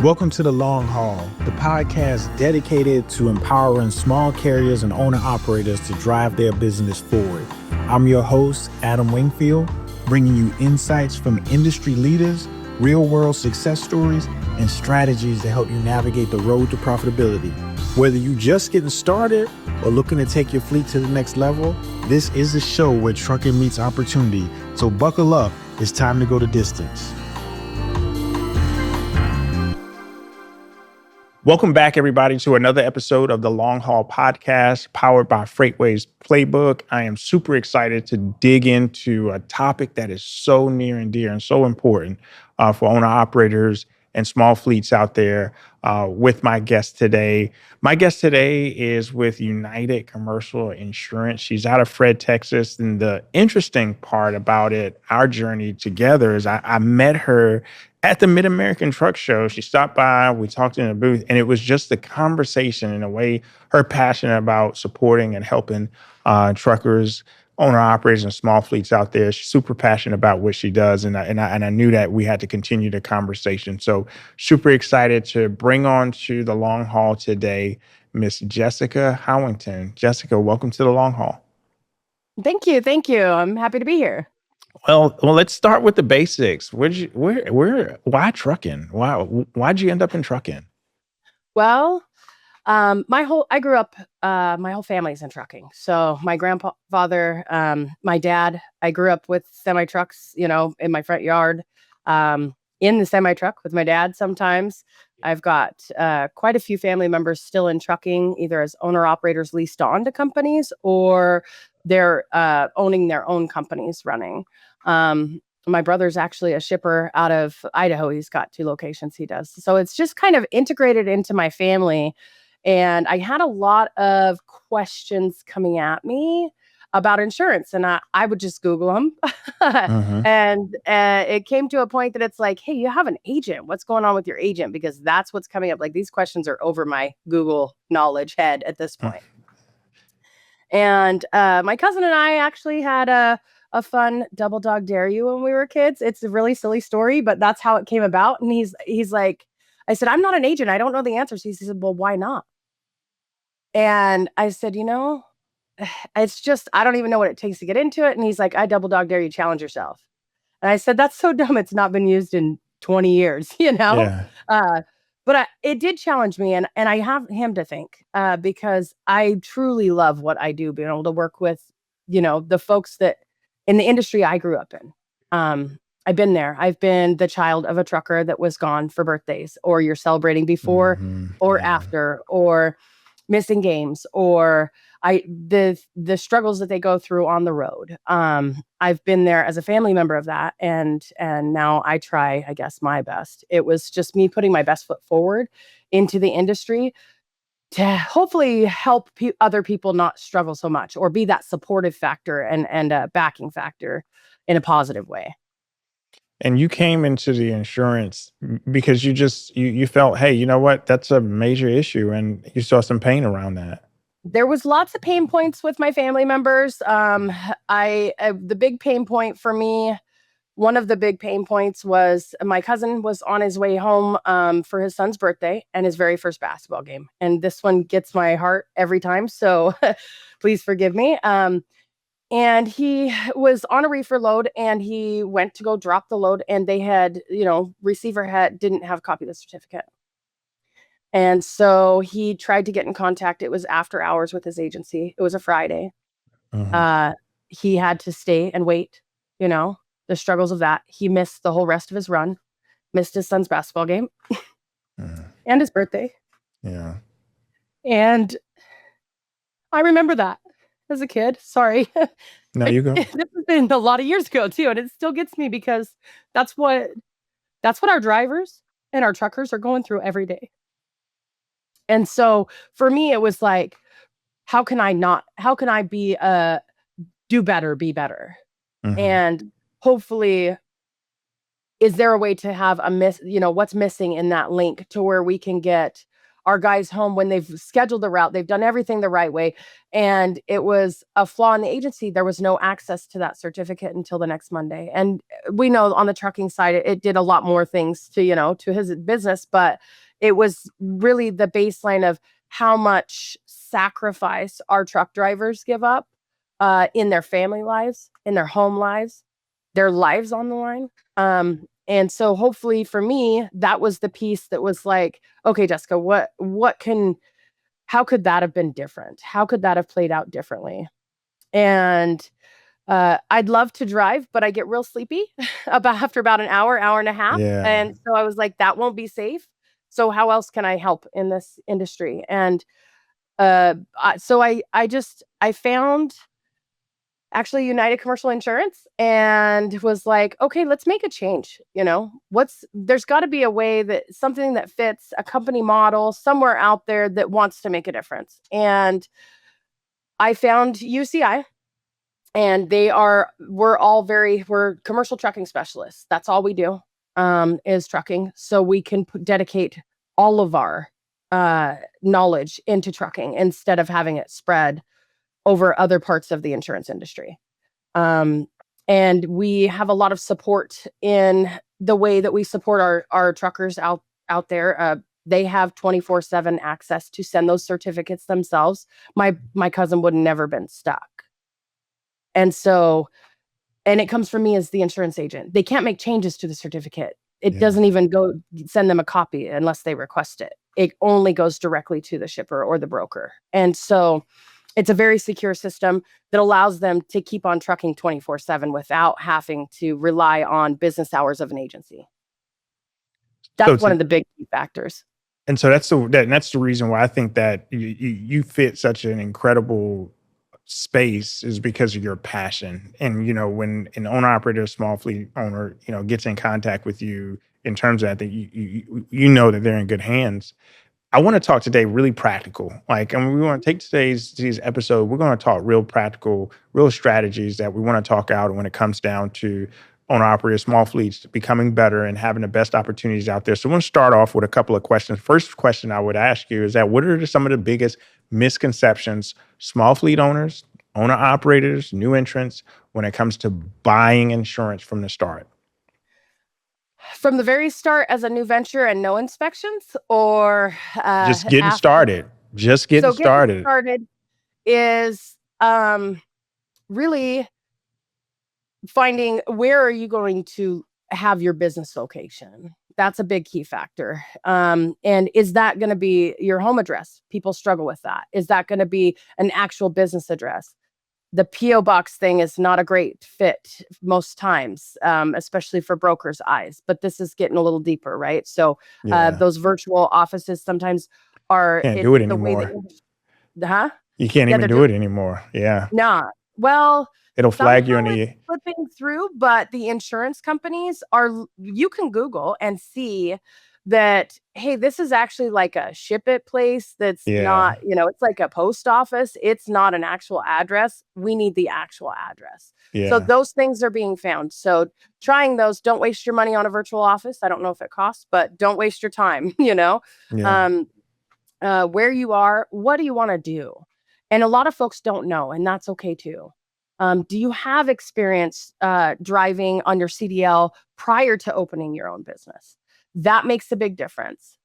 Welcome to The Long Haul, the podcast dedicated to empowering small carriers and owner-operators to drive their business forward. I'm your host, Adam Wingfield, bringing you insights from industry leaders, real-world success stories, and strategies to help you navigate the road to profitability. Whether you're just getting started or looking to take your fleet to the next level, this is a show where trucking meets opportunity. So buckle up, it's time to go the distance. Welcome back, everybody, to another episode of the Long Haul Podcast, powered by Freightways Playbook. I am super excited to dig into a topic that is so near and dear and so important for owner-operators and small fleets out there with my guest today. My guest today is with United Commercial Insurance. She's out of Fred, Texas. And the interesting part about it, our journey together, is I met her at the Mid-American Truck Show. She stopped by, we talked in a booth, and it was just the conversation in a way, her passion about supporting and helping truckers, owner-operators, and small fleets out there. She's super passionate about what she does, and I knew that we had to continue the conversation. So super excited to bring on to the Long Haul today, Miss Jessica Howington. Jessica, welcome to the Long Haul. Thank you. I'm happy to be here. Well, let's start with the basics. Why trucking? Why'd you end up in trucking? Well, my whole family's in trucking. So my grandfather, my dad, I grew up with semi trucks, in my front yard, in the semi truck with my dad. Sometimes I've got quite a few family members still in trucking, either as owner operators leased on to companies or they're owning their own companies running. My brother's actually a shipper out of Idaho. He's got 2 locations he does. So it's just kind of integrated into my family. And I had a lot of questions coming at me about insurance, and I would just Google them. And it came to a point that it's like, hey, you have an agent. What's going on with your agent? Because that's what's coming up. Like, these questions are over my Google knowledge head at this point. And my cousin and I actually had a fun double dog dare you when we were kids. It's a really silly story, but that's how it came about. And he's like, I said, I'm not an agent. I don't know the answers. He said, well, why not? And I said, it's just, I don't even know what it takes to get into it. And he's like, I double dog dare you, challenge yourself. And I said, that's so dumb. It's not been used in 20 years, Yeah. But it did challenge me, and I have him to thank because I truly love what I do, being able to work with, the folks that in the industry I grew up in. I've been there. I've been the child of a trucker that was gone for birthdays, or you're celebrating before or after, or missing games, or the struggles that they go through on the road. I've been there as a family member of that, and now I try, I guess, my best. It was just me putting my best foot forward into the industry to hopefully help other people not struggle so much, or be that supportive factor and a backing factor in a positive way. And you came into the insurance because you felt, hey, you know what? That's a major issue, and you saw some pain around that. There was lots of pain points with my family members. The big pain point for me, one of the big pain points was my cousin was on his way home for his son's birthday and his very first basketball game. And this one gets my heart every time, so please forgive me. And he was on a reefer load, and he went to go drop the load, and they had, receiver didn't have a copy of the certificate. And so he tried to get in contact. It was after hours with his agency. It was a Friday. He had to stay and wait, the struggles of that. He missed the whole rest of his run, missed his son's basketball game and his birthday. Yeah. And I remember that as a kid. Sorry. No, you go. This has been a lot of years ago too. And it still gets me because that's what our drivers and our truckers are going through every day. And so for me, it was like, how can I be do better, be better? And hopefully, is there a way to have what's missing in that link to where we can get our guys home when they've scheduled the route, they've done everything the right way, and it was a flaw in the agency. There was no access to that certificate until the next Monday. And we know on the trucking side, it did a lot more things to, to his business, but it was really the baseline of how much sacrifice our truck drivers give up in their family lives, in their home lives, their lives on the line. And so hopefully for me, that was the piece that was like, okay, Jessica, how could that have been different? How could that have played out differently? And I'd love to drive, but I get real sleepy after about an hour and a half. Yeah. And so I was like, that won't be safe. So how else can I help in this industry? And so I found actually United Commercial Insurance and was like, okay, let's make a change. There's got to be a way that something that fits a company model somewhere out there that wants to make a difference. And I found UCI, and we're commercial trucking specialists. That's all we do, is trucking. So we can dedicate all of our knowledge into trucking instead of having it spread over other parts of the insurance industry. And we have a lot of support in the way that we support our truckers out there. They have 24/7 access to send those certificates themselves. My cousin would have never been stuck. And it comes from me as the insurance agent. They can't make changes to the certificate. It doesn't even send them a copy unless they request it. It only goes directly to the shipper or the broker. And so it's a very secure system that allows them to keep on trucking 24/7 without having to rely on business hours of an agency. That's one of the big key factors. And so that's the reason why I think that you fit such an incredible space, is because of your passion. And when an owner operator, small fleet owner, gets in contact with you in terms of that, you know that they're in good hands. I want to talk today really practical. And we want to take today's episode. We're going to talk real practical, real strategies that we want to talk out when it comes down to owner operators, small fleets becoming better and having the best opportunities out there. So I want to start off with a couple of questions. First question I would ask you is that what are some of the biggest misconceptions small fleet owners, owner operators, new entrants, when it comes to buying insurance from the start? From the very start as a new venture and no inspections, or just getting after? started? Just getting started. Getting started is really finding where are you going to have your business location. That's a big key factor. And is that going to be your home address? People struggle with that. Is that going to be an actual business address? The P.O. box thing is not a great fit most times, especially for brokers' eyes. But this is getting a little deeper, right? So those virtual offices sometimes are... Can't do it anymore. You can't even do it anymore. Yeah. Nah. Well... It'll flag you in the... flipping through, but the insurance companies you can Google and see that, hey, this is actually like a ship it place that's not, it's like a post office. It's not an actual address. We need the actual address. Yeah. So those things are being found. So trying those, don't waste your money on a virtual office. I don't know if it costs, but don't waste your time, Yeah. Where you are, what do you want to do? And a lot of folks don't know, and that's okay too. Do you have experience driving on your CDL prior to opening your own business? That makes a big difference.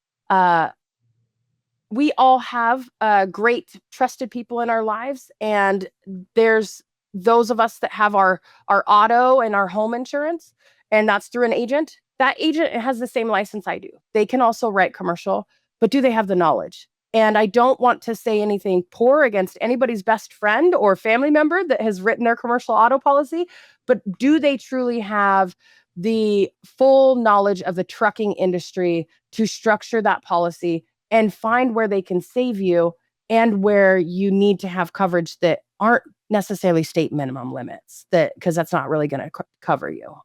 We all have great, trusted people in our lives, and there's those of us that have our auto and our home insurance, and that's through an agent. That agent has the same license I do. They can also write commercial, but do they have the knowledge? And I don't want to say anything poor against anybody's best friend or family member that has written their commercial auto policy, but do they truly have the full knowledge of the trucking industry to structure that policy and find where they can save you and where you need to have coverage that aren't necessarily state minimum limits, because that's not really going to cover you.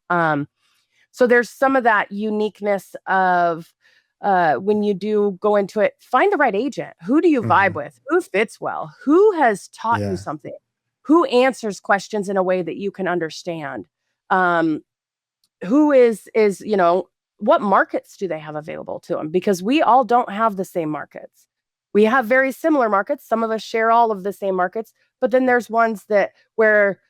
So there's some of that uniqueness of when you do go into it, find the right agent. Who do you vibe with? Who fits well? Who has taught you something? Who answers questions in a way that you can understand? Who is what markets do they have available to them? Because we all don't have the same markets. We have very similar markets. Some of us share all of the same markets, but then there's ones that where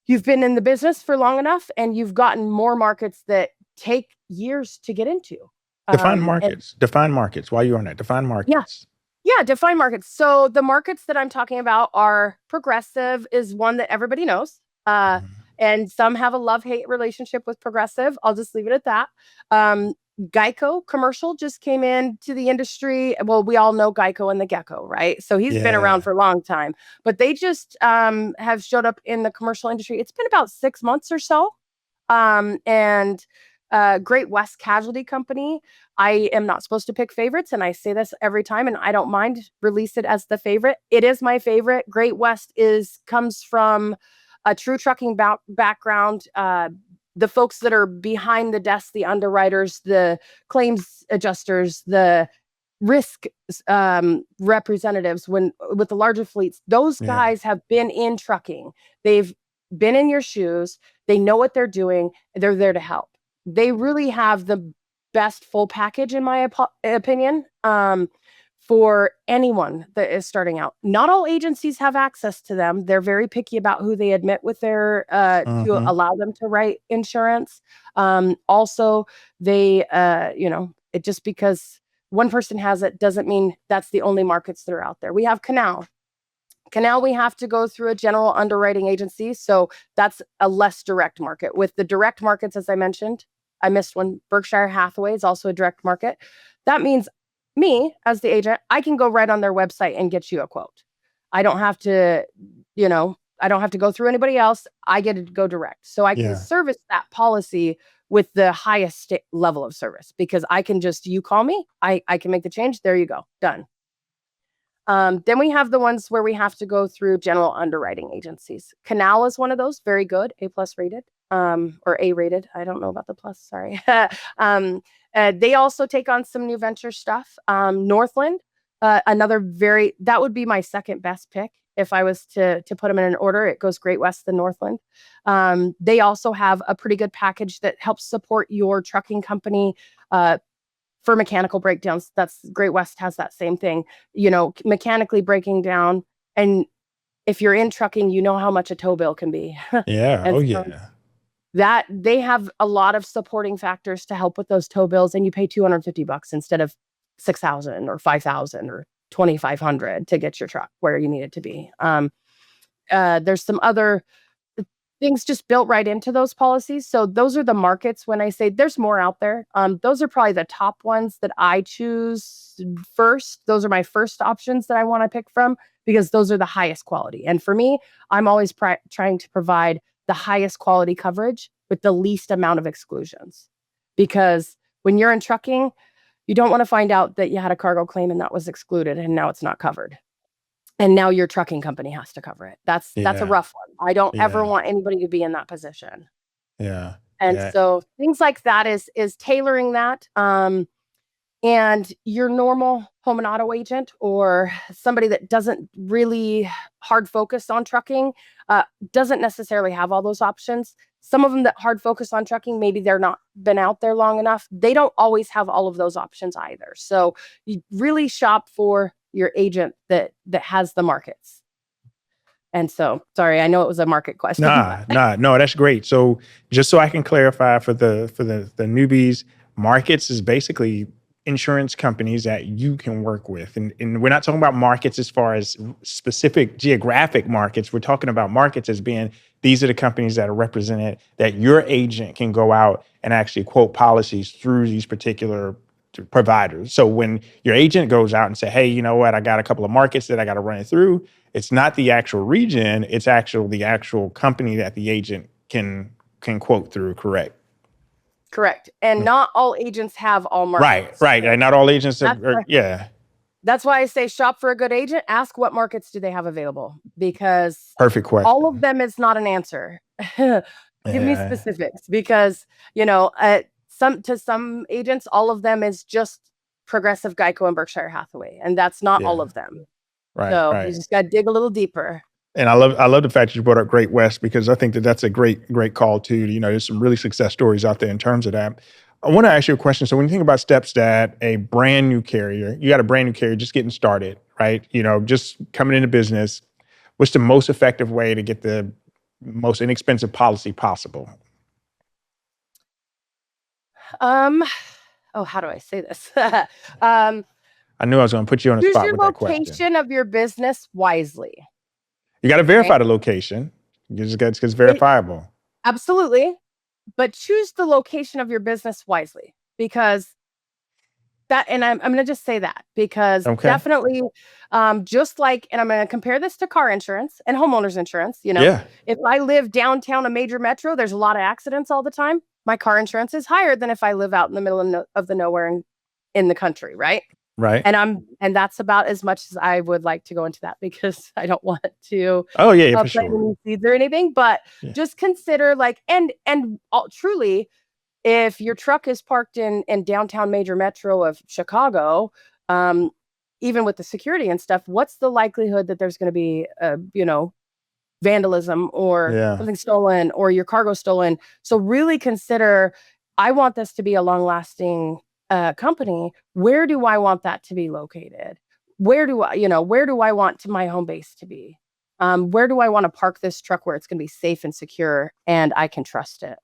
you've been in the business for long enough and you've gotten more markets that take years to get into. Define markets. Define markets. While you're on that, define markets. Yeah, define markets. So the markets that I'm talking about are Progressive is one that everybody knows. And some have a love-hate relationship with Progressive. I'll just leave it at that. Geico commercial just came into the industry. Well, we all know Geico and the Gecko, right? So he's been around for a long time, but they just have showed up in the commercial industry. It's been about 6 months or so. And Great West Casualty Company. I am not supposed to pick favorites, and I say this every time, and I don't mind release it as the favorite. It is my favorite. Great West comes from a true trucking background. The folks that are behind the desk, the underwriters, the claims adjusters, the risk representatives with the larger fleets, those guys have been in trucking. They've been in your shoes. They know what they're doing. They're there to help. They really have the best full package, in my opinion, for anyone that is starting out. Not all agencies have access to them. They're very picky about who they admit with their to allow them to write insurance. Also, they, it just because one person has it doesn't mean that's the only markets that are out there. We have Canal. Canal, we have to go through a general underwriting agency. So that's a less direct market. With the direct markets, as I mentioned, I missed one. Berkshire Hathaway is also a direct market. That means me, as the agent, I can go right on their website and get you a quote. I don't have to, I don't have to go through anybody else. I get to go direct. So I can service that policy with the highest level of service because I can you call me, I can make the change. There you go. Done. Then we have the ones where we have to go through general underwriting agencies. Canal is one of those, very good, A+ rated, or A rated. I don't know about the plus, sorry. They also take on some new venture stuff. Northland, that would be my second best pick. If I was to put them in an order, it goes Great West, then Northland. They also have a pretty good package that helps support your trucking company, for mechanical breakdowns. That's Great West has that same thing, mechanically breaking down. And if you're in trucking, you know how much a tow bill can be. That they have a lot of supporting factors to help with those tow bills, and you pay $250 instead of $6,000 or $5,000 or $2,500 to get your truck where you need it to be. There's some other things just built right into those policies. So those are the markets. When I say there's more out there, those are probably the top ones that I choose first. Those are my first options that I want to pick from because those are the highest quality. And for me, I'm always trying to provide the highest quality coverage with the least amount of exclusions. Because when you're in trucking, you don't want to find out that you had a cargo claim and that was excluded and now it's not covered. And now your trucking company has to cover it. That's a rough one. I don't ever want anybody to be in that position. So things like that is tailoring that. And your normal home and auto agent or somebody that doesn't really hard focus on trucking doesn't necessarily have all those options. Some of them that hard focus on trucking, maybe they're not been out there long enough. They don't always have all of those options either. So you really shop for your agent that has the markets. And so, sorry, I know it was a market question. No, that's great. So just so I can clarify for the newbies, markets is basically insurance companies that you can work with. And we're not talking about markets as far as specific geographic markets. We're talking about markets as being, these are the companies that are represented that your agent can go out and actually quote policies through these particular providers. So when your agent goes out and say, hey, you know what, I got a couple of markets that I got to run it through, it's not the actual region, it's the actual company that the agent can quote through, correct? Correct. And not all agents have all markets. Right. And not all agents That's why I say shop for a good agent. Ask what markets do they have available, because perfect question. All of them is not an answer. Give me specifics, because some agents, all of them is just Progressive, Geico, and Berkshire Hathaway, and that's not all of them. You just got to dig a little deeper. And I love the fact that you brought up Great West, because I think that's a great call too. There's some really success stories out there in terms of that. I want to ask you a question. So when you think about steps that a brand new carrier, you got a brand new carrier just getting started, right? Just coming into business, what's the most effective way to get the most inexpensive policy possible? Um, how do I say this? um, I knew I was going to put you on the Choose spot your with that question. location of your business wisely. You got to Okay. verify the location. It's It, verifiable. absolutely. But choose the location of your business wisely, because and I'm going to just say that, because Okay. definitely, just like, and I'm going to compare this to car insurance and homeowners insurance. Yeah. If I live downtown a major metro, there's a lot of accidents all the time. My car insurance is higher than if I live out in the middle of the nowhere in the country, right? Right. And that's about as much as I would like to go into that, because I don't want to Oh yeah, for plant sure. any seeds or anything. But Yeah. just consider, like, and truly, if your truck is parked in downtown major metro of Chicago, even with the security and stuff, what's the likelihood that there's going to be vandalism or Yeah. something stolen or your cargo stolen? So really consider, I want this to be a long-lasting company. Where do I want that to be located? Where do I want my home base to be? Where do I want to park this truck where it's going to be safe and secure and I can trust it?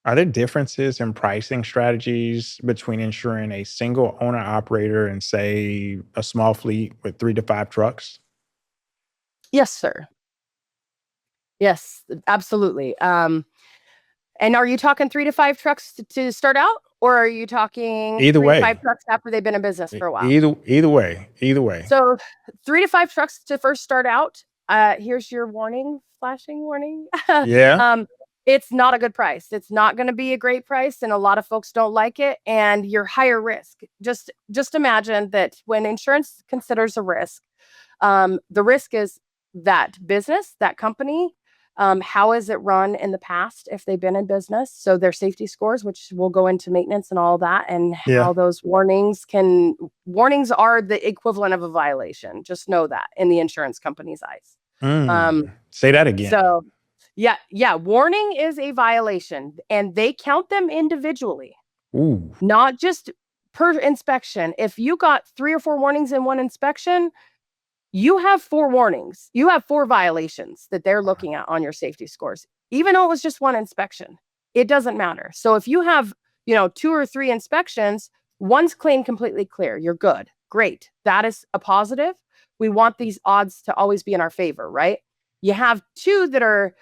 Are there differences in pricing strategies between insuring a single owner operator and, say, a small fleet with 3 to 5 trucks? Yes, sir. Yes, absolutely. And are you talking 3 to 5 trucks to start out, or are you talking Either 3 to 5 way. trucks after they've been in business for a while? Either way. Either way. So 3 to 5 trucks to first start out. Here's your warning, flashing warning. Yeah. It's not a good price. It's not going to be a great price, and a lot of folks don't like it. And you're higher risk. Just imagine that when insurance considers a risk, the risk is that business, that company. How is it run in the past if they've been in business? So their safety scores, which will go into maintenance and all that, and Yeah. how those warnings are the equivalent of a violation. Just know that in the insurance company's eyes. Say that again. So yeah, warning is a violation, and they count them individually. Ooh. Not just per inspection. If you got 3 or 4 warnings in one inspection, you have 4 warnings. You have 4 violations that they're looking at on your safety scores, even though it was just one inspection. It doesn't matter. So if you have, 2 or 3 inspections, one's clean, completely clear, you're good. Great. That is a positive. We want these odds to always be in our favor, right? You have 2 that are,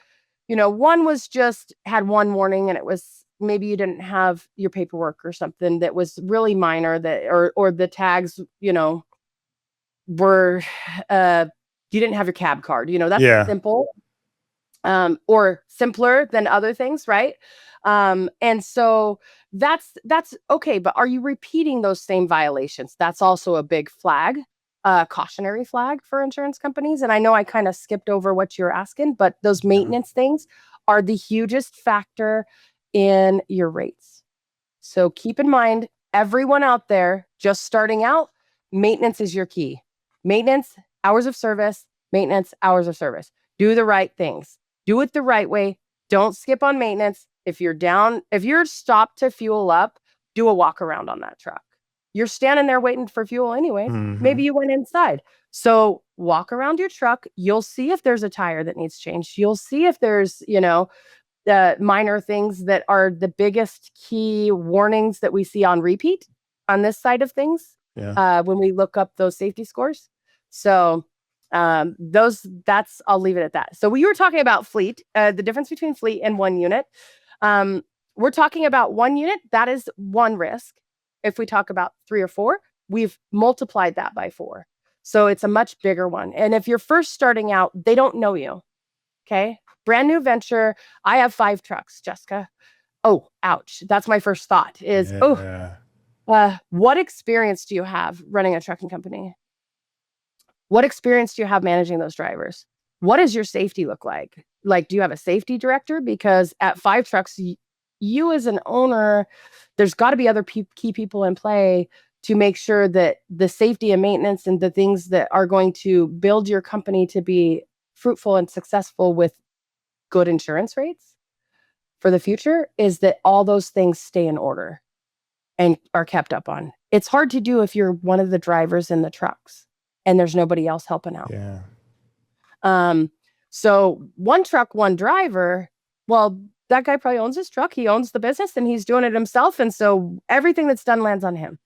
one was just had 1 warning, and it was maybe you didn't have your paperwork or something that was really minor, that or the tags, were you didn't have your cab card. That's simple, or simpler than other things, right? And so that's okay. But are you repeating those same violations? That's also a big flag, cautionary flag for insurance companies. And I know I kind of skipped over what you're asking, but those maintenance things are the hugest factor in your rates. So keep in mind, everyone out there just starting out, maintenance is your key. Maintenance, hours of service, maintenance, hours of service. Do the right things. Do it the right way. Don't skip on maintenance. If you're stopped to fuel up, do a walk around on that truck. You're standing there waiting for fuel anyways. Mm-hmm. Maybe you went inside. So walk around your truck. You'll see if there's a tire that needs changed. You'll see if there's, the minor things that are the biggest key warnings that we see on repeat on this side of things. Yeah. When we look up those safety scores. So I'll leave it at that. So we were talking about fleet, the difference between fleet and 1 unit. We're talking about 1 unit. That is 1 risk. If we talk about 3 or 4, we've multiplied that by 4. So it's a much bigger one. And if you're first starting out, they don't know you. Okay. Brand new venture. I have 5 trucks, Jessica. Oh, ouch. That's my first thought is, what experience do you have running a trucking company? What experience do you have managing those drivers? What does your safety look like? Like, do you have a safety director? Because at 5 trucks, you as an owner, there's got to be other key people in play to make sure that the safety and maintenance and the things that are going to build your company to be fruitful and successful with good insurance rates, for the future is that all those things stay in order and are kept up on. It's hard to do if you're one of the drivers in the trucks and there's nobody else helping out. Yeah. So one truck, one driver, well, that guy probably owns his truck. He owns the business and he's doing it himself. And so everything that's done lands on him.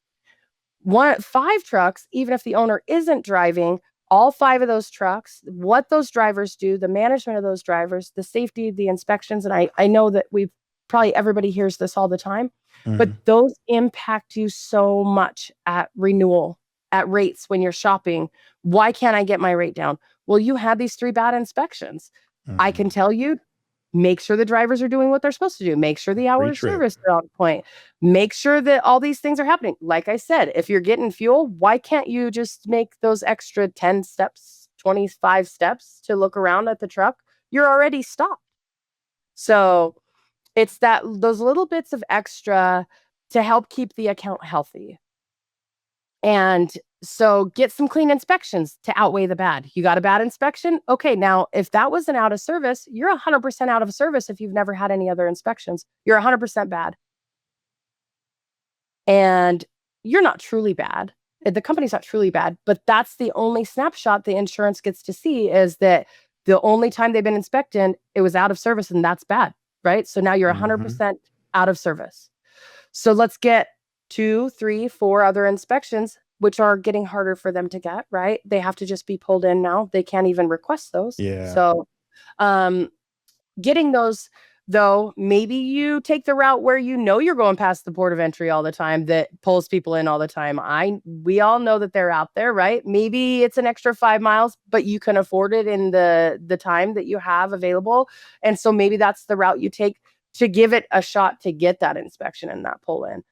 5 trucks, even if the owner isn't driving, all 5 of those trucks, what those drivers do, the management of those drivers, the safety, the inspections, and I know that everybody hears this all the time, but those impact you so much at renewal, at rates when you're shopping. Why can't I get my rate down? Well, you had these 3 bad inspections. I can tell you, make sure the drivers are doing what they're supposed to do. Make sure the hours of service are on point. Make sure that all these things are happening. Like I said, if you're getting fuel, why can't you just make those extra 10 steps, 25 steps to look around at the truck? You're already stopped. So it's those little bits of extra to help keep the account healthy. And so get some clean inspections to outweigh the bad. You got a bad inspection? Okay, now if that was an out of service, you're 100% out of service if you've never had any other inspections. You're 100% bad. And you're not truly bad. The company's not truly bad, but that's the only snapshot the insurance gets to see, is that the only time they've been inspected, it was out of service, and that's bad, right? So now you're 100% out of service. So let's get 2, 3, 4 other inspections, which are getting harder for them to get, right? They have to just be pulled in now. They can't even request those. Yeah. So getting those, though, maybe you take the route where you're going past the port of entry all the time, that pulls people in all the time. We all know that they're out there, right? Maybe it's an extra 5 miles, but you can afford it in the time that you have available. And so maybe that's the route you take to give it a shot to get that inspection and that pull in.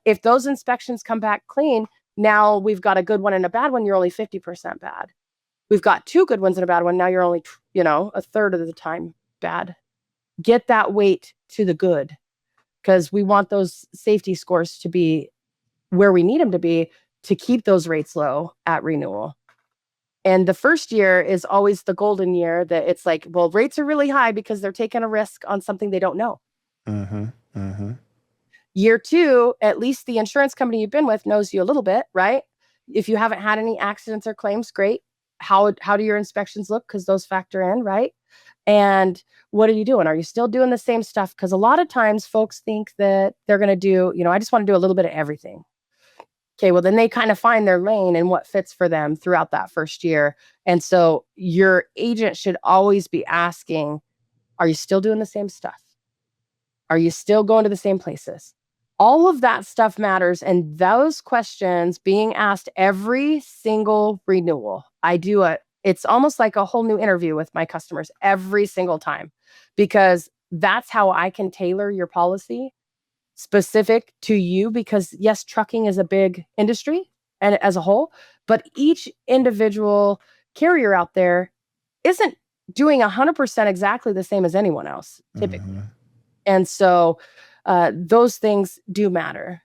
If those inspections come back clean, now we've got a good one and a bad one. You're only 50% bad. We've got 2 good ones and a bad one. Now you're only, a third of the time bad. Get that weight to the good, because we want those safety scores to be where we need them to be to keep those rates low at renewal. And the first year is always the golden year, that it's like, well, rates are really high because they're taking a risk on something they don't know. Year 2, at least the insurance company you've been with knows you a little bit, right? If you haven't had any accidents or claims, great. How do your inspections look? Because those factor in, right? And what are you doing? Are you still doing the same stuff? Because a lot of times folks think that they're going to do, I just want to do a little bit of everything. Okay, well, then they kind of find their lane and what fits for them throughout that first year. And so your agent should always be asking, are you still doing the same stuff? Are you still going to the same places? All of that stuff matters. And those questions being asked every single renewal, it's almost like a whole new interview with my customers every single time, because that's how I can tailor your policy specific to you. Because yes, trucking is a big industry and as a whole, but each individual carrier out there isn't doing 100% exactly the same as anyone else typically. And so those things do matter.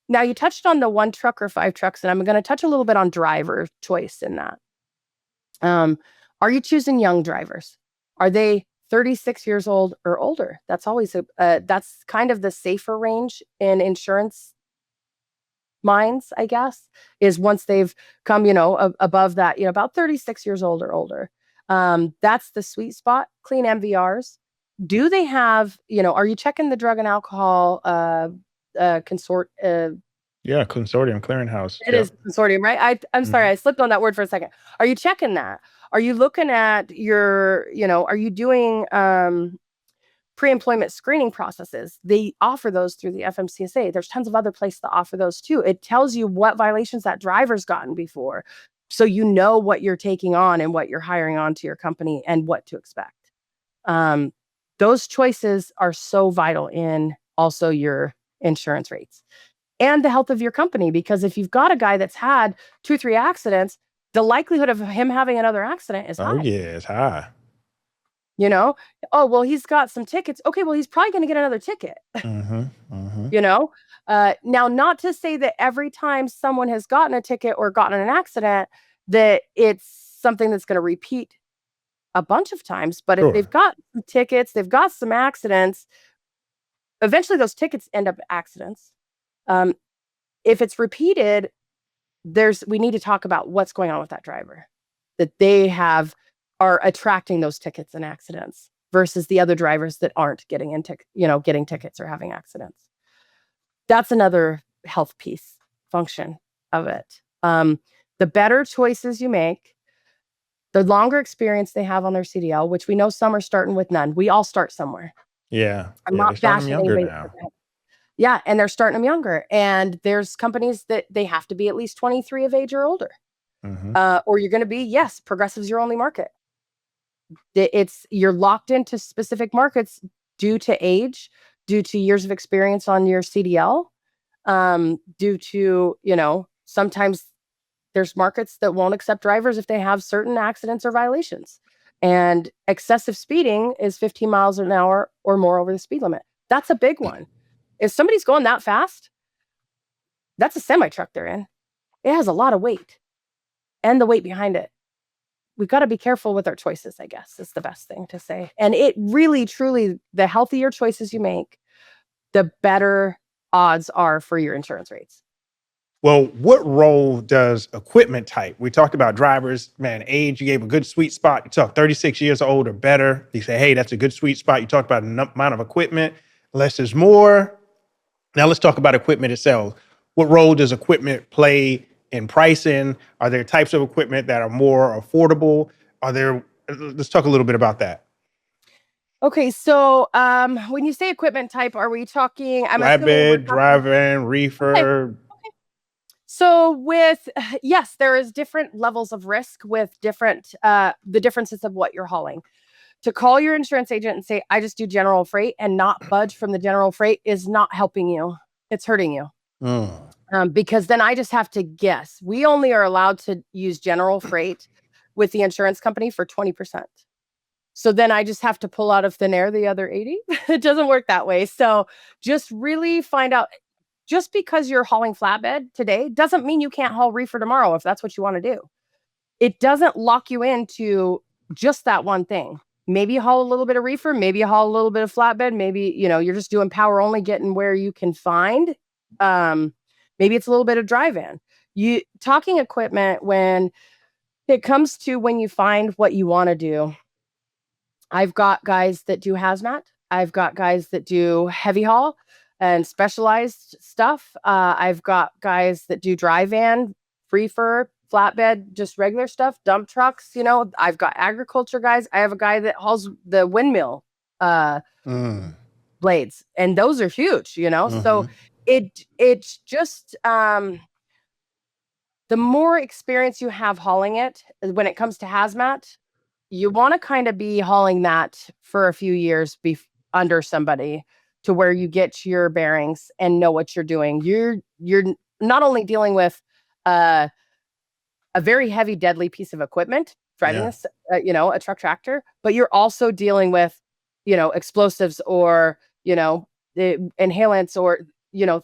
Now, you touched on the 1 truck or 5 trucks, and I'm going to touch a little bit on driver choice in that. Are you choosing young drivers? Are they 36 years old or older? That's always that's kind of the safer range in insurance minds, I guess, is once they've come, above that, about 36 years old or older. That's the sweet spot. Clean MVRs. Do they have, are you checking the drug and alcohol consortium clearinghouse. It is consortium, right? I'm sorry, I slipped on that word for a second. Are you checking that? Are you looking at are you doing pre-employment screening processes? They offer those through the FMCSA. There's tons of other places that offer those too. It tells you what violations that driver's gotten before, so you know what you're taking on and what you're hiring onto your company and what to expect. Those choices are so vital in also your insurance rates and the health of your company, because if you've got a guy that's had 2, 3 accidents, the likelihood of him having another accident is high. Oh yeah, it's high. Oh, well, he's got some tickets. Okay, well, he's probably going to get another ticket. Now, not to say that every time someone has gotten a ticket or gotten an accident, that it's something that's going to repeat a bunch of times. But if they've got some tickets, they've got some accidents, eventually those tickets end up accidents. If it's repeated, we need to talk about what's going on with that driver, that they are attracting those tickets and accidents versus the other drivers that aren't getting getting tickets or having accidents. That's another health piece function of it. The better choices you make, the longer experience they have on their CDL, which we know some are starting with none. We all start somewhere. Yeah. I'm They not start them bashing younger anybody. now. Yeah, and they're starting them younger. And there's companies that they have to be at least 23 of age or older. Or you're going to be, yes, Progressive's your only market. You're locked into specific markets due to age, due to years of experience on your CDL, due to, sometimes there's markets that won't accept drivers if they have certain accidents or violations. And excessive speeding is 15 miles an hour or more over the speed limit. That's a big one. If somebody's going that fast, that's a semi-truck they're in. It has a lot of weight and the weight behind it. We've got to be careful with our choices, I guess, is the best thing to say. And it really, truly, the healthier choices you make, the better odds are for your insurance rates. Well, what role does equipment type? We talked about drivers, man, age, you gave a good sweet spot. You talk 36 years old or better. You say, hey, that's a good sweet spot. You talked about the amount of equipment, less is more. Now let's talk about equipment itself. What role does equipment play in pricing? Are there types of equipment that are more affordable? Let's talk a little bit about that. Okay, so when you say equipment type, are we talking? Flatbed, drive-in, reefer. Okay. So yes, there is different levels of risk with different the differences of what you're hauling. To call your insurance agent and say, I just do general freight and not budge from the general freight is not helping you. It's hurting you. Because then I just have to guess. We only are allowed to use general freight with the insurance company for 20%. So then I just have to pull out of thin air the other 80. It doesn't work that way. So just really find out, just because you're hauling flatbed today doesn't mean you can't haul reefer tomorrow if that's what you want to do. It doesn't lock you into just that one thing. Maybe you haul a little bit of reefer, maybe you haul a little bit of flatbed, maybe, you're just doing power only, getting where you can find. Maybe it's a little bit of drive-in. You talking equipment when it comes to when you find what you want to do. I've got guys that do hazmat. I've got guys that do heavy haul and specialized stuff. I've got guys that do dry van, reefer, flatbed, just regular stuff, dump trucks. I've got agriculture guys. I have a guy that hauls the windmill blades, and those are huge. So it's just the more experience you have hauling it. When it comes to hazmat, you want to kind of be hauling that for a few years under somebody to where you get your bearings and know what you're doing. You're not only dealing with a very heavy, deadly piece of equipment, driving this, a truck tractor, but you're also dealing with, explosives or, the inhalants or,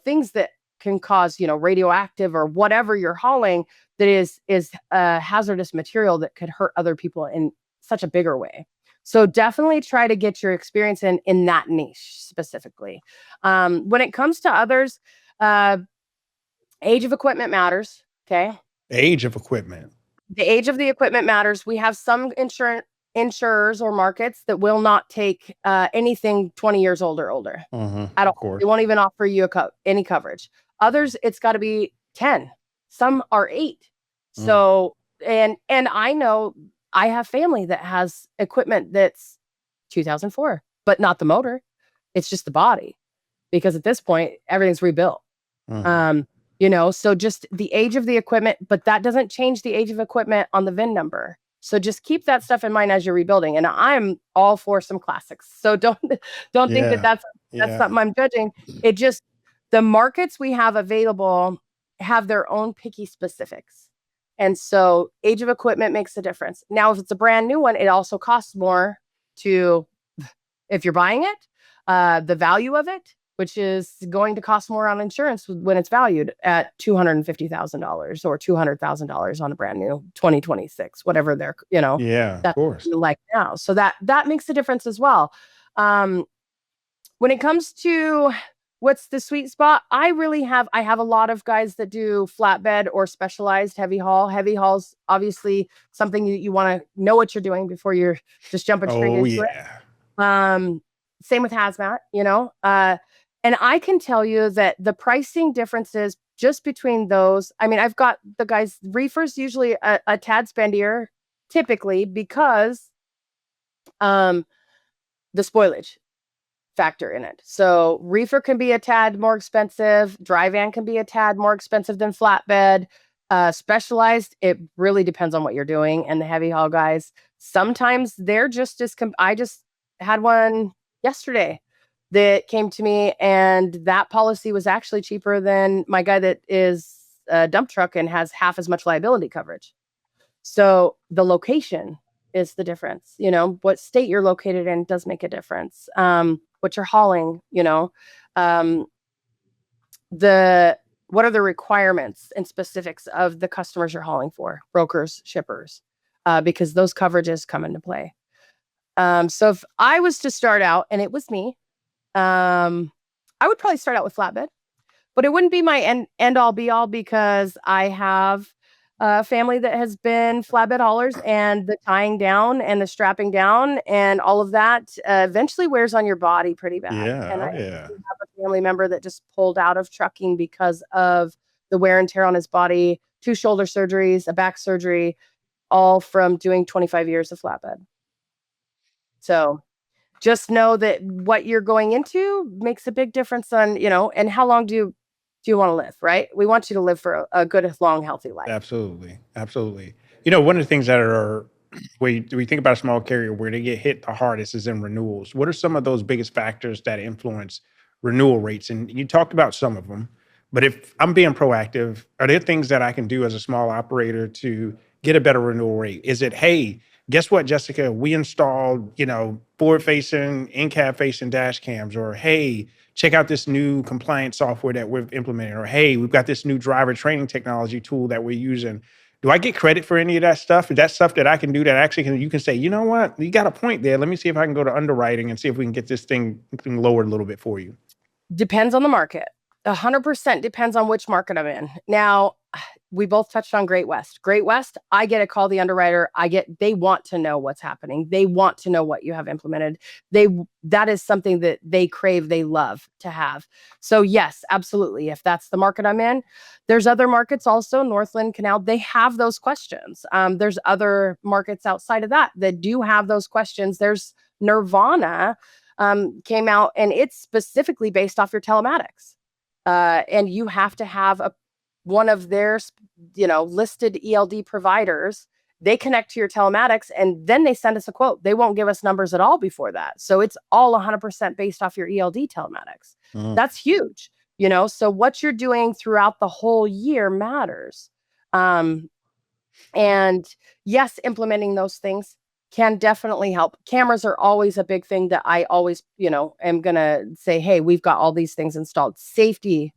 things that can cause, radioactive or whatever you're hauling that is a hazardous material that could hurt other people in such a bigger way. So definitely try to get your experience in that niche specifically. When it comes to others, age of equipment matters. Okay. Age of equipment. The age of the equipment matters. We have some insurers or markets that will not take anything 20 years old or older at all. They won't even offer you any coverage. Others, it's got to be 10. Some are 8. So, and I know I have family that has equipment that's 2004, but not the motor. It's just the body, because at this point, everything's rebuilt. So just the age of the equipment, but that doesn't change the age of equipment on the VIN number. So just keep that stuff in mind as you're rebuilding. And I'm all for some classics. So don't think that that's something I'm judging. It just, the markets we have available have their own picky specifics. And so age of equipment makes a difference. Now, if it's a brand new one, it also costs more if you're buying it, the value of it, which is going to cost more on insurance when it's valued at $250,000 or $200,000 on a brand new 2026, whatever they're, of course, like now. So that makes a difference as well. When When it comes to what's the sweet spot, I have a lot of guys that do flatbed or specialized heavy haul. Heavy haul's obviously something you want to know what you're doing before you're just jumping straight Oh into it. yeah. Same with hazmat, and I can tell you that the pricing differences just between those. I mean, I've got the guys, reefers usually a tad spendier typically because um, the spoilage factor in it. So reefer can be a tad more expensive. Dry van can be a tad more expensive than flatbed. Specialized, it really depends on what you're doing. And the heavy haul guys, sometimes they're just as I just had one yesterday that came to me, and that policy was actually cheaper than my guy that is a dump truck and has half as much liability coverage. So the location is the difference. What state you're located in does make a difference. What you're hauling, um, what are the requirements and specifics of the customers you're hauling for, brokers, shippers, because those coverages come into play. So if I was to start out and it was me, I would probably start out with flatbed, but it wouldn't be my end all be all, because I have a family that has been flatbed haulers, and the tying down and the strapping down and all of that eventually wears on your body pretty bad. Yeah. And I Oh yeah. actually have a family member that just pulled out of trucking because of the wear and tear on his body, 2 shoulder surgeries, a back surgery, all from doing 25 years of flatbed. So just know that what you're going into makes a big difference on, and how long do you want to live, right? We want you to live for a good, long, healthy life. Absolutely. Absolutely. One of the things that are when we think about a small carrier where they get hit the hardest is in renewals. What are some of those biggest factors that influence renewal rates? And you talked about some of them, but if I'm being proactive, are there things that I can do as a small operator to get a better renewal rate? Is it, hey, guess what, Jessica? We installed, forward facing, in cab facing dash cams, or hey, check out this new compliance software that we've implemented, or hey, we've got this new driver training technology tool that we're using. Do I get credit for any of that stuff? Is that stuff that I can do that actually you can say, you know what, you got a point there. Let me see if I can go to underwriting and see if we can get this thing lowered a little bit for you. Depends on the market. 100% depends on which market I'm in. Now, we both touched on Great West. Great West, I get a call the underwriter. They want to know what's happening. They want to know what you have implemented. That is something that they crave, they love to have. So yes, absolutely. If that's the market I'm in, there's other markets also, Northland Canal, they have those questions. There's other markets outside of that do have those questions. There's Nirvana came out, and it's specifically based off your telematics. And you have to have one of their, listed ELD providers. They connect to your telematics, and then they send us a quote. They won't give us numbers at all before that. So it's all 100% based off your ELD telematics. Mm. That's huge, so what you're doing throughout the whole year matters. And yes, implementing those things can definitely help. Cameras are always a big thing that I always, am going to say, hey, we've got all these things installed. Safety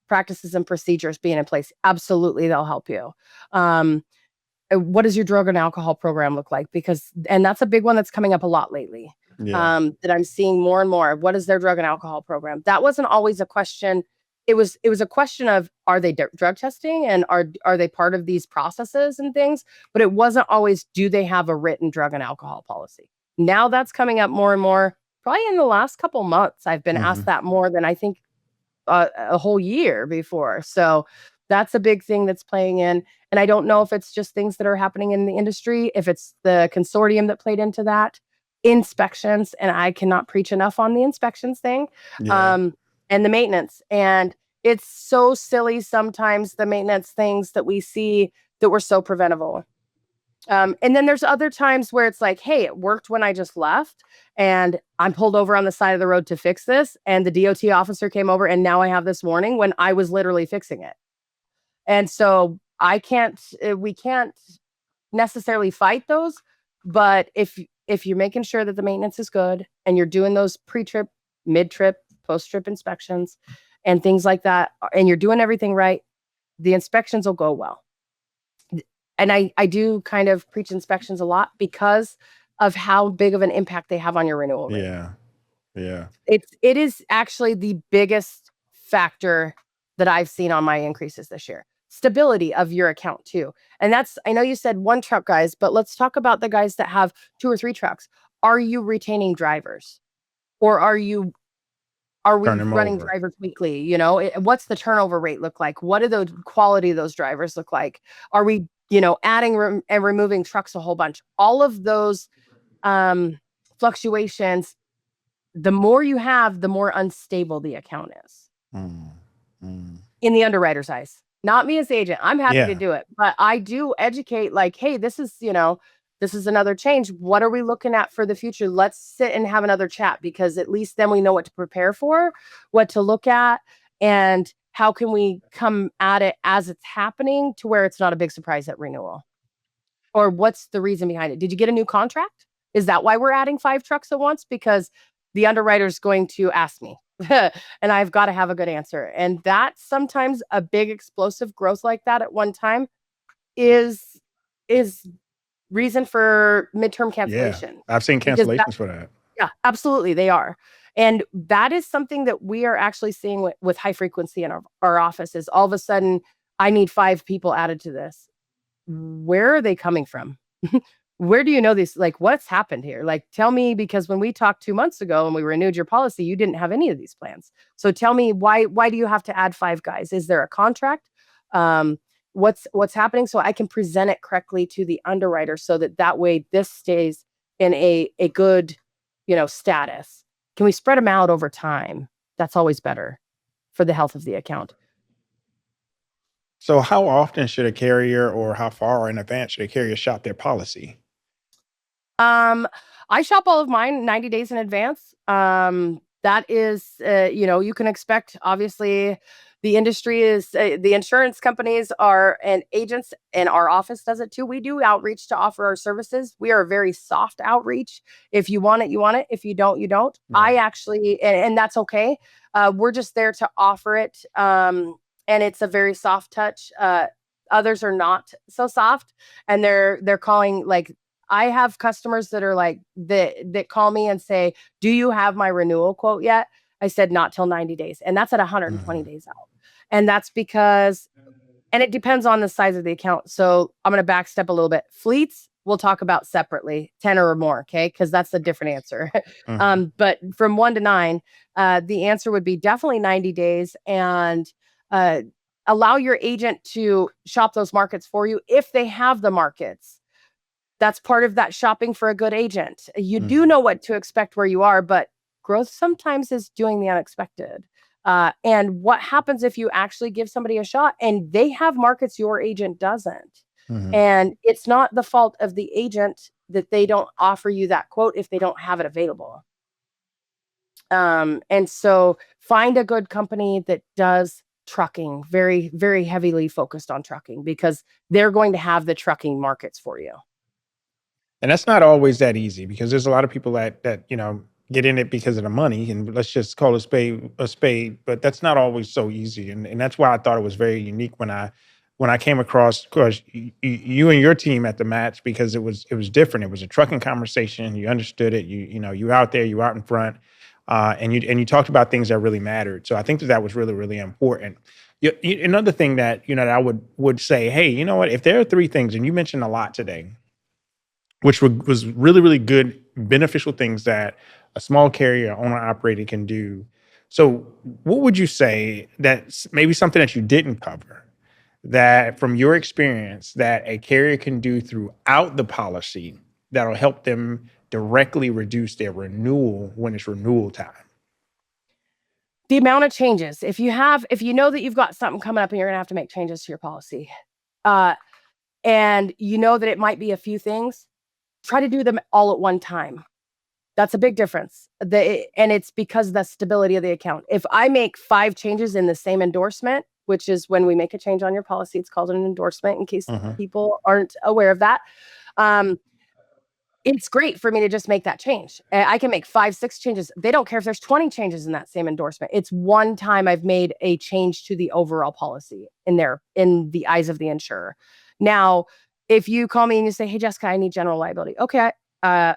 practices and procedures being in place. Absolutely, they'll help you. What does your drug and alcohol program look like? And that's a big one that's coming up a lot lately. Yeah. That I'm seeing more and more. What is their drug and alcohol program? That wasn't always a question. It was a question of, are they drug testing, and are they part of these processes and things? But it wasn't always, do they have a written drug and alcohol policy? Now that's coming up more and more. Probably in the last couple months, I've been asked that more than I think a whole year before. So that's a big thing that's playing in. And I don't know if it's just things that are happening in the industry, if it's the consortium that played into that. Inspections, and I cannot preach enough on the inspections thing. Yeah. And the maintenance. And it's so silly sometimes, the maintenance things that we see that were so preventable. And then there's other times where it's like, hey, it worked when I just left, and I'm pulled over on the side of the road to fix this, and the DOT officer came over, and now I have this warning when I was literally fixing it. And so we can't necessarily fight those, but if you're making sure that the maintenance is good and you're doing those pre-trip, mid-trip, post-trip inspections and things like that, and you're doing everything right, the inspections will go well. And I do kind of preach inspections a lot because of how big of an impact they have on your renewal rate. Yeah. Yeah. It is actually the biggest factor that I've seen on my increases this year. Stability of your account too. And that's, I know you said one truck guys, but let's talk about the guys that have 2 or 3 trucks. Are you retaining drivers? Or are we Turn them running over. drivers weekly? You know, what's the turnover rate look like? What do the quality of those drivers look like? Are we, adding and removing trucks a whole bunch? All of those um, fluctuations, the more you have, the more unstable the account is Mm, mm. in the underwriter's eyes. Not me as agent. I'm happy to Yeah. do it, but I do educate like, hey, this is another change. What are we looking at for the future? Let's sit and have another chat because at least then we know what to prepare for, what to look at, and how can we come at it as it's happening to where it's not a big surprise at renewal. Or what's the reason behind it? Did you get a new contract? Is that why we're adding 5 trucks at once? Because the underwriter's going to ask me, and I've got to have a good answer. And that's sometimes a big explosive growth like that at one time is is reason for midterm Yeah. cancellation I've seen because cancellations for that. yeah, absolutely, they are. And that is something that we are actually seeing with high frequency in our offices. All of a sudden, I need 5 people added to this. Where are they coming from? Where do you know this? Like, what's happened here? Like, tell me, because when we talked 2 months ago and we renewed your policy, you didn't have any of these plans. So tell me why do you have to add 5 guys? Is there a contract? Um, what's happening so I can present it correctly to the underwriter so that way this stays in a good, status. Can we spread them out over time? That's always better for the health of the account. So how often should a carrier or how far in advance should a carrier shop their policy? Um, I shop all of mine 90 days in advance. That is, you can expect, obviously, the industry is, the insurance companies are, and agents, and our office does it too. We do outreach to offer our services. We are a very soft outreach. If you want it, you want it. If you don't, you don't. I Right. actually, and that's okay. We're just there to offer it. And it's a very soft touch. Others are not so soft, and they're calling like, I have customers that are like that call me and say, "Do you have my renewal quote yet?" I said, "Not till 90 days." And that's at 120 Mhm. days out. And that's because, and it depends on the size of the account. So I'm going to backstep a little bit. Fleets we'll talk about separately, 10 or more, okay? Because that's a different answer. Mhm. But from 1 to 9, the answer would be definitely 90 days, and uh, allow your agent to shop those markets for you if they have the markets. That's part of that shopping for a good agent. You do Mhm. know what to expect where you are, but growth sometimes is doing the unexpected. And what happens if you actually give somebody a shot and they have markets your agent doesn't? Mhm. And it's not the fault of the agent that they don't offer you that quote if they don't have it available. And so find a good company that does trucking, very, very heavily focused on trucking, because they're going to have the trucking markets for you. And that's not always that easy because there's a lot of people get in it because of the money, and let's just call a spade, but that's not always so easy. And that's why I thought it was very unique when I came across, of course, you and your team at the match, because it was different. It was a trucking conversation. You understood it. You were out there, you were out in front, and you talked about things that really mattered. So I think that was really really important. Another thing that I would say, hey, you know what? If there are 3 things, and you mentioned a lot today, which was really, really good, beneficial things that a small carrier, owner operator can do. So, what would you say that's maybe something that you didn't cover that, from your experience, that a carrier can do throughout the policy that'll help them directly reduce their renewal when it's renewal time? The amount of changes. If you know that you've got something coming up and you're gonna have to make changes to your policy, uh, and you know that it might be a few things, try to do them all at one time. That's a big difference. And it's because of the stability of the account. If I make 5 changes in the same endorsement, which is when we make a change on your policy, it's called an endorsement in case Mhm. people aren't aware of that. Um, it's great for me to just make that change. I can make 5, 6 changes. They don't care if there's 20 changes in that same endorsement. It's one time I've made a change to the overall policy in the eyes of the insurer. Now, if you call me and you say, "Hey, Jessica, I need general liability." Okay,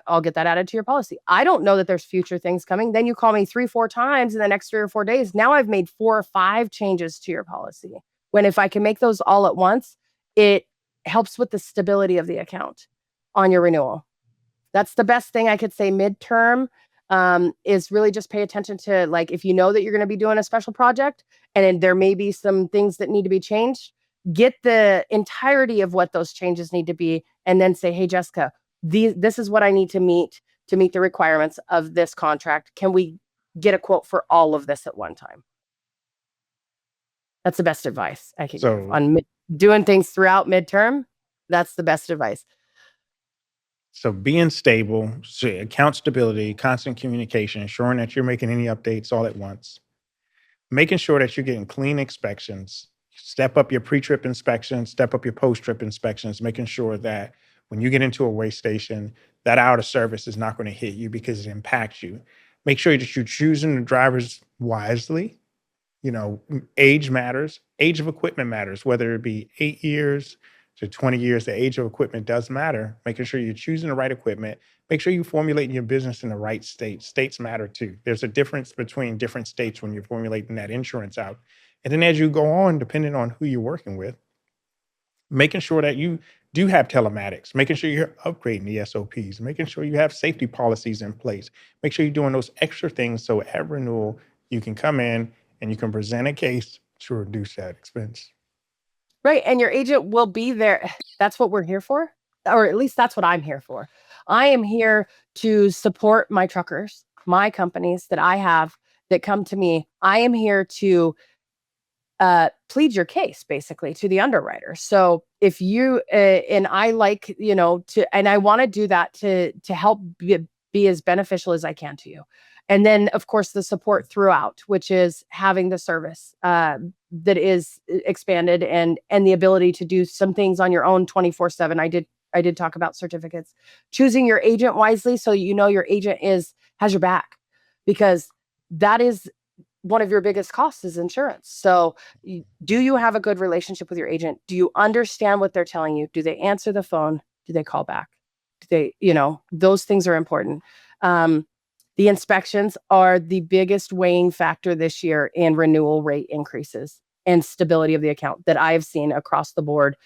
I'll get that added to your policy. I don't know that there's future things coming. Then you call me 3-4 times in the next 3 or 4 days. Now I've made 4 or 5 changes to your policy. When if I can make those all at once, it helps with the stability of the account on your renewal. That's the best thing I could say midterm, is really just pay attention to, like, if you know that you're going to be doing a special project and then there may be some things that need to be changed, get the entirety of what those changes need to be and then say, hey, Jessica, this is what I need to meet the requirements of this contract. Can we get a quote for all of this at one time? That's the best advice I can give on doing things throughout midterm. That's the best advice. So being stable, so account stability, constant communication, ensuring that you're making any updates all at once, making sure that you're getting clean inspections, step up your pre-trip inspections, step up your post-trip inspections, making sure that when you get into a waste station, that out of service is not going to hit you because it impacts you. Make sure that you're choosing the drivers wisely. Age matters. Age of equipment matters, whether it be 8 years to 20 years, the age of equipment does matter. Making sure you're choosing the right equipment. Make sure you're formulating your business in the right state. States matter too. There's a difference between different states when you're formulating that insurance out. And then as you go on, depending on who you're working with, making sure that you do have telematics, making sure you're upgrading the SOPs, making sure you have safety policies in place. Make sure you're doing those extra things so at renewal, you can come in and you can present a case to reduce that expense. Right. And your agent will be there. That's what we're here for. Or at least that's what I'm here for. I am here to support my truckers, my companies that I have that come to me. I am here to plead your case basically to the underwriter. So if you and I like, and I want to do that to help be as beneficial as I can to you. And then of course the support throughout, which is having the service that is expanded and the ability to do some things on your own 24/7. I did talk about certificates, choosing your agent wisely so your agent has your back, because that is one of your biggest costs is insurance. So do you have a good relationship with your agent? Do you understand what they're telling you? Do they answer the phone? Do they call back? Do they, those things are important. The inspections are the biggest weighing factor this year in renewal rate increases and stability of the account that I've seen across the board.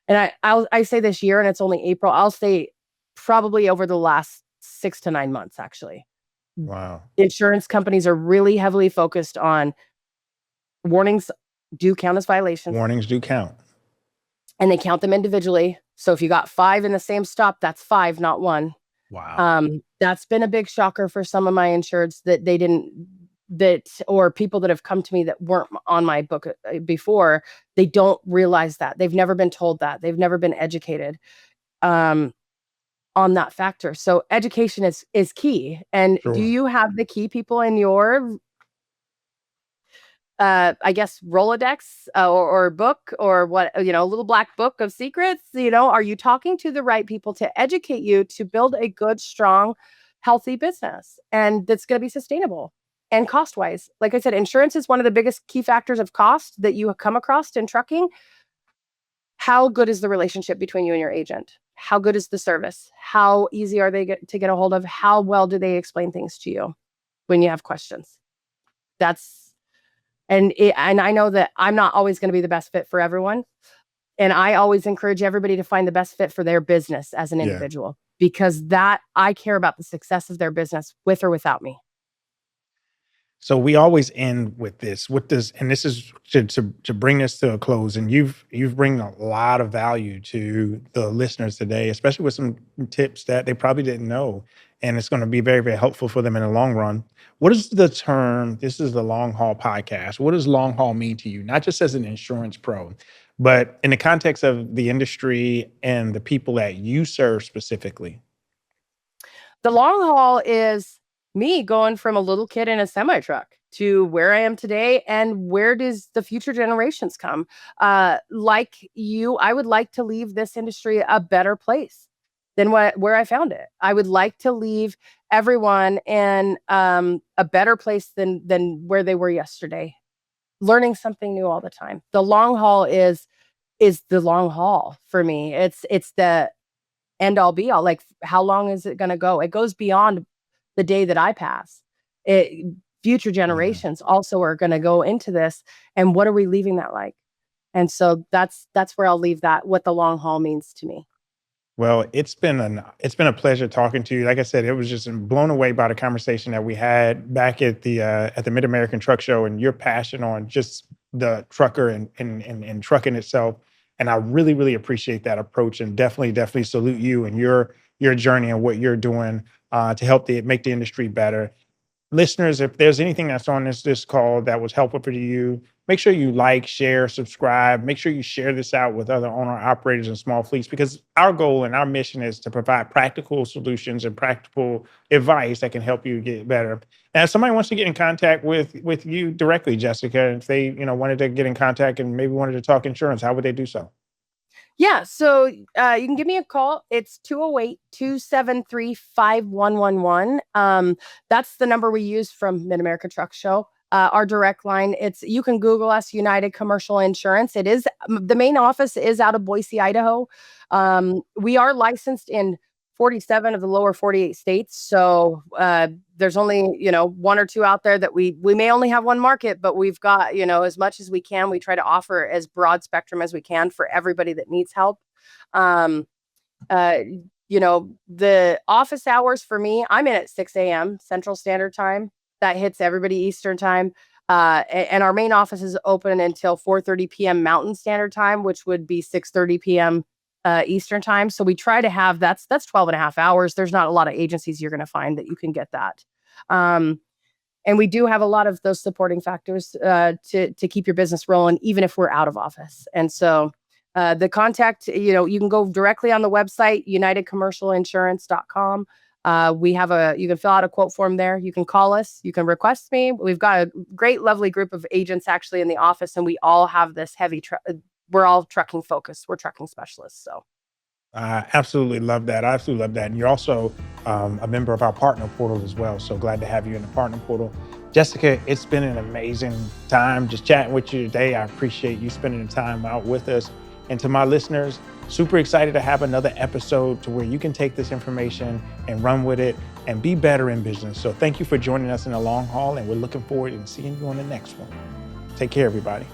And I say this year, and it's only April. I'll say probably over the last 6 to 9 months, actually. Wow. Insurance companies are really heavily focused on warnings do count as violations. Warnings do count. And they count them individually. So if you got 5 in the same stop, that's 5, not 1. Wow. That's been a big shocker for some of my insureds or people that have come to me that weren't on my book before. They don't realize that. They've never been told that. They've never been educated on that factor. So education is key. And Sure. do you have the key people in your I guess Rolodex or book or what, a little black book of secrets? Are you talking to the right people to educate you to build a good, strong, healthy business and that's going to be sustainable and cost wise? Like I said, insurance is one of the biggest key factors of cost that you come across in trucking. How good is the relationship between you and your agent? How good is the service? How easy are they to get a hold of? How well do they explain things to you when you have questions? And I know that I'm not always going to be the best fit for everyone. And I always encourage everybody to find the best fit for their business as an individual, because that I care about the success of their business with or without me. So we always end with this. And this is to bring this to a close. And you've bring a lot of value to the listeners today, especially with some tips that they probably didn't know. And it's going to be very, very helpful for them in the long run. What is the term? This is the long haul podcast. What does long haul mean to you? Not just as an insurance pro, but in the context of the industry and the people that you serve specifically. The long haul is me going from a little kid in a semi truck to where I am today, and where does the future generations come? Like you, I would like to leave this industry a better place than where I found it. I would like to leave everyone in a better place than where they were yesterday, learning something new all the time. The long haul is the long haul for me. It's the end all be all. Like, how long is it going to go? It goes beyond the day that I pass. Future Yeah. generations also are going to go into this. And what are we leaving that like? And so that's where I'll leave that, what the long haul means to me. Well, it's been a pleasure talking to you. Like I said, it was just blown away by the conversation that we had back at the Mid American Truck Show, and your passion on just the trucker and trucking itself. And I really, really appreciate that approach, and definitely salute you and your journey and what you're doing to help make the industry better. Listeners, if there's anything that's on this call that was helpful for you, make sure you like, share, subscribe. Make sure you share this out with other owner operators and small fleets, because our goal and our mission is to provide practical solutions and practical advice that can help you get better. And if somebody wants to get in contact with you directly, Jessica, if they wanted to get in contact and maybe wanted to talk insurance, how would they do so? Yeah. So you can give me a call. It's 208-273-5111. That's the number we use from Mid America Truck Show. Our direct line, you can Google us, United Commercial Insurance. The main office is out of Boise, Idaho. We are licensed in 47 of the lower 48 states. So there's only, one or two out there that we may only have one market, but we've got, as much as we can, we try to offer as broad spectrum as we can for everybody that needs help. Um, the office hours for me, I'm in at 6 a.m. Central Standard Time. That hits everybody Eastern Time. And our main office is open until 4:30 p.m. Mountain Standard Time, which would be 6:30 p.m. Eastern Time. So we try to have that's 12 and a half hours. There's not a lot of agencies you're going to find that you can get that. And we do have a lot of those supporting factors to keep your business rolling, even if we're out of office. And so the contact, you can go directly on the website, unitedcommercialinsurance.com. You can fill out a quote form there. You can call us. You can request me. We've got a great, lovely group of agents actually in the office, and we all have this we're all trucking focused. We're trucking specialists. So I absolutely love that. I absolutely love that. And you're also a member of our partner portal as well. So glad to have you in the partner portal. Jessica, it's been an amazing time just chatting with you today. I appreciate you spending the time out with us. And to my listeners, super excited to have another episode to where you can take this information and run with it and be better in business. So thank you for joining us in the long haul, and we're looking forward to seeing you on the next one. Take care, everybody.